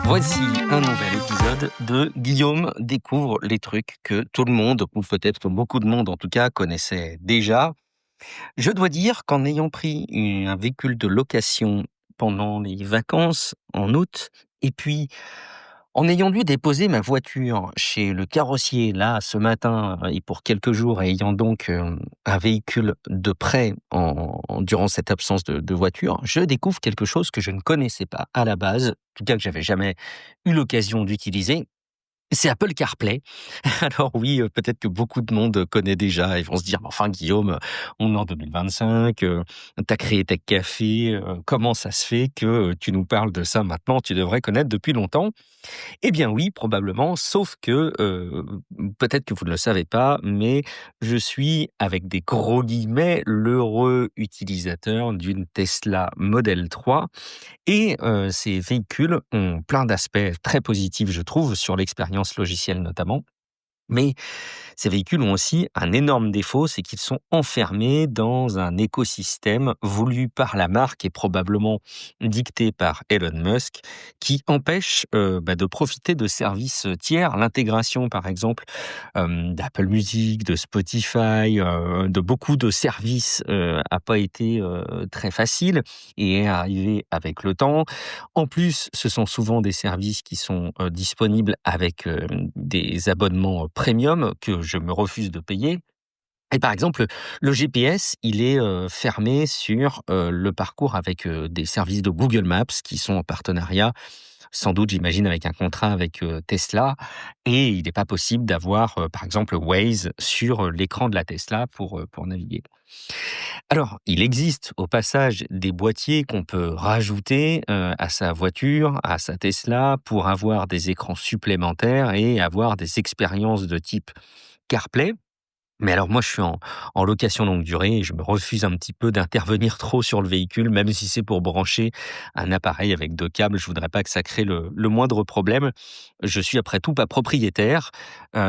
Voici un nouvel épisode de Guillaume découvre les trucs que tout le monde, ou peut-être beaucoup de monde en tout cas, connaissait déjà. Je dois dire qu'en ayant pris un véhicule de location pendant les vacances en août, et puis en ayant dû déposer ma voiture chez le carrossier là ce matin et pour quelques jours, et ayant donc un véhicule de prêt durant cette absence de voiture, je découvre quelque chose que je ne connaissais pas à la base, en tout cas que j'avais jamais eu l'occasion d'utiliser. C'est Apple CarPlay. Alors oui, peut-être que beaucoup de monde connaît déjà. Ils vont se dire: «Mais enfin Guillaume, on est en 2025, tu as créé Tech Café, comment ça se fait que tu nous parles de ça maintenant? Tu devrais connaître depuis longtemps». Eh bien oui, probablement, sauf que, peut-être que vous ne le savez pas, mais je suis, avec des gros guillemets, «l'heureux utilisateur» d'une Tesla Model 3 et ces véhicules ont plein d'aspects très positifs, je trouve, sur l'expérience logicielle notamment. Mais ces véhicules ont aussi un énorme défaut, c'est qu'ils sont enfermés dans un écosystème voulu par la marque et probablement dicté par Elon Musk, qui empêche de profiter de services tiers. L'intégration, par exemple, d'Apple Music, de Spotify, de beaucoup de services a pas été très facile et est arrivé avec le temps. En plus, ce sont souvent des services qui sont disponibles avec des abonnements premium que je me refuse de payer. Et par exemple, le GPS, il est fermé sur le parcours avec des services de Google Maps qui sont en partenariat, sans doute, j'imagine, avec un contrat avec Tesla. Et il n'est pas possible d'avoir, par exemple, Waze sur l'écran de la Tesla pour naviguer. Alors, il existe au passage des boîtiers qu'on peut rajouter à sa voiture, à sa Tesla, pour avoir des écrans supplémentaires et avoir des expériences de type CarPlay. Mais alors moi, je suis en location longue durée et je me refuse un petit peu d'intervenir trop sur le véhicule, même si c'est pour brancher un appareil avec 2 câbles. Je voudrais pas que ça crée le moindre problème. Je suis après tout pas propriétaire,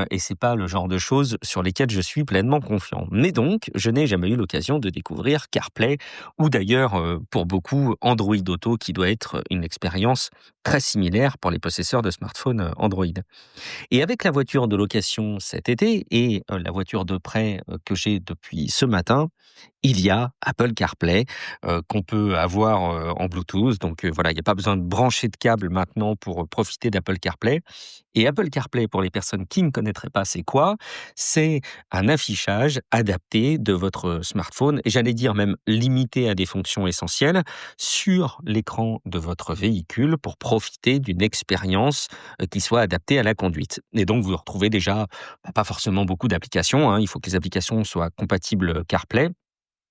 et c'est pas le genre de choses sur lesquelles je suis pleinement confiant. Mais donc, je n'ai jamais eu l'occasion de découvrir CarPlay ou d'ailleurs, pour beaucoup, Android Auto qui doit être une expérience très similaire pour les possesseurs de smartphones, Android. Et avec la voiture de location cet été et la voiture de prêt, que j'ai depuis ce matin, il y a Apple CarPlay, qu'on peut avoir, en Bluetooth. Donc, voilà, il n'y a pas besoin de brancher de câble maintenant pour, profiter d'Apple CarPlay. Et Apple CarPlay, pour les personnes qui ne connaîtraient pas, c'est quoi? C'est un affichage adapté de votre smartphone et j'allais dire même limité à des fonctions essentielles, sur l'écran de votre véhicule pour profiter d'une expérience qui soit adapté à la conduite. Et donc, vous retrouvez déjà pas forcément beaucoup d'applications, hein. Il faut que les applications soient compatibles CarPlay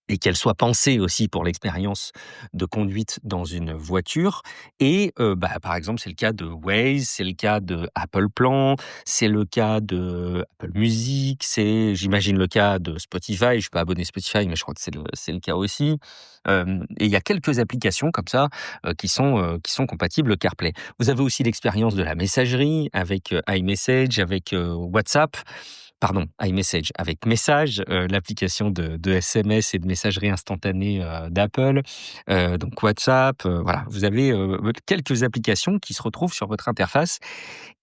et qu'elle soit pensée aussi pour l'expérience de conduite dans une voiture. Et par exemple, c'est le cas de Waze, c'est le cas de Apple Plan, c'est le cas de Apple Music, c'est, j'imagine, le cas de Spotify. Je suis pas abonné Spotify, mais je crois que c'est le cas aussi. Et il y a quelques applications comme ça, qui sont compatibles CarPlay. Vous avez aussi l'expérience de la messagerie avec, iMessage, avec, WhatsApp. Pardon, iMessage avec Message, l'application de SMS et de messagerie instantanée, d'Apple, donc WhatsApp, voilà. Vous avez, quelques applications qui se retrouvent sur votre interface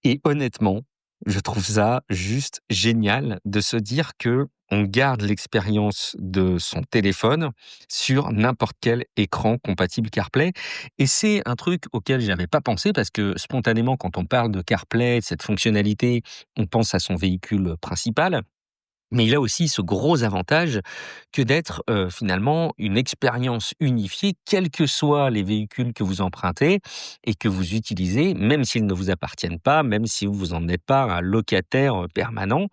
et honnêtement, je trouve ça juste génial de se dire que on garde l'expérience de son téléphone sur n'importe quel écran compatible CarPlay. Et c'est un truc auquel je n'avais pas pensé parce que spontanément, quand on parle de CarPlay, de cette fonctionnalité, on pense à son véhicule principal. Mais il a aussi ce gros avantage que d'être, finalement une expérience unifiée, quels que soient les véhicules que vous empruntez et que vous utilisez, même s'ils ne vous appartiennent pas, même si vous en êtes pas un locataire, permanent.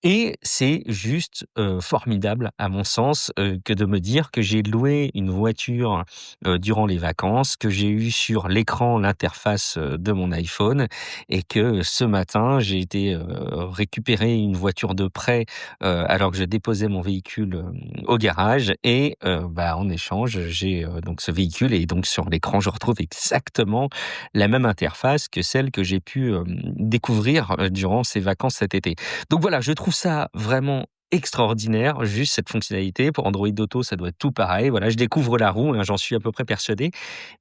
Et c'est juste, formidable à mon sens, que de me dire que j'ai loué une voiture, durant les vacances, que j'ai eu sur l'écran l'interface, de mon iPhone et que ce matin, j'ai été, récupérer une voiture de prêt, alors que je déposais mon véhicule, au garage et en échange, j'ai, donc ce véhicule et donc sur l'écran, je retrouve exactement la même interface que celle que j'ai pu, découvrir, durant ces vacances cet été. Donc voilà, je trouve ça vraiment extraordinaire, juste cette fonctionnalité. Pour Android Auto, ça doit être tout pareil. Voilà, je découvre la roue, hein, j'en suis à peu près persuadé,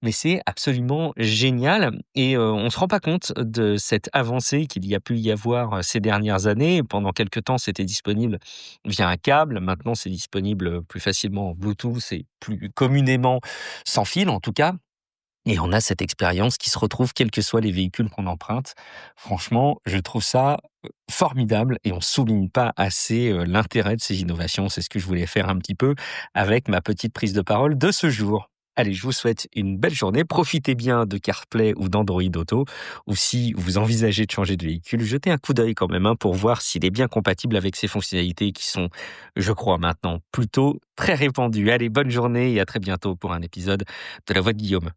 mais c'est absolument génial et on se rend pas compte de cette avancée qu'il y a pu y avoir, ces dernières années. Pendant quelque temps, c'était disponible via un câble. Maintenant, c'est disponible, plus facilement en Bluetooth et plus communément sans fil, en tout cas. Et on a cette expérience qui se retrouve quels que soient les véhicules qu'on emprunte. Franchement, je trouve ça, formidable et on souligne pas assez, l'intérêt de ces innovations. C'est ce que je voulais faire un petit peu avec ma petite prise de parole de ce jour. Allez, je vous souhaite une belle journée. Profitez bien de CarPlay ou d'Android Auto ou si vous envisagez de changer de véhicule, jetez un coup d'œil quand même, hein, pour voir s'il est bien compatible avec ces fonctionnalités qui sont, je crois maintenant, plutôt très répandues. Allez, bonne journée et à très bientôt pour un épisode de La Voix de Guillaume.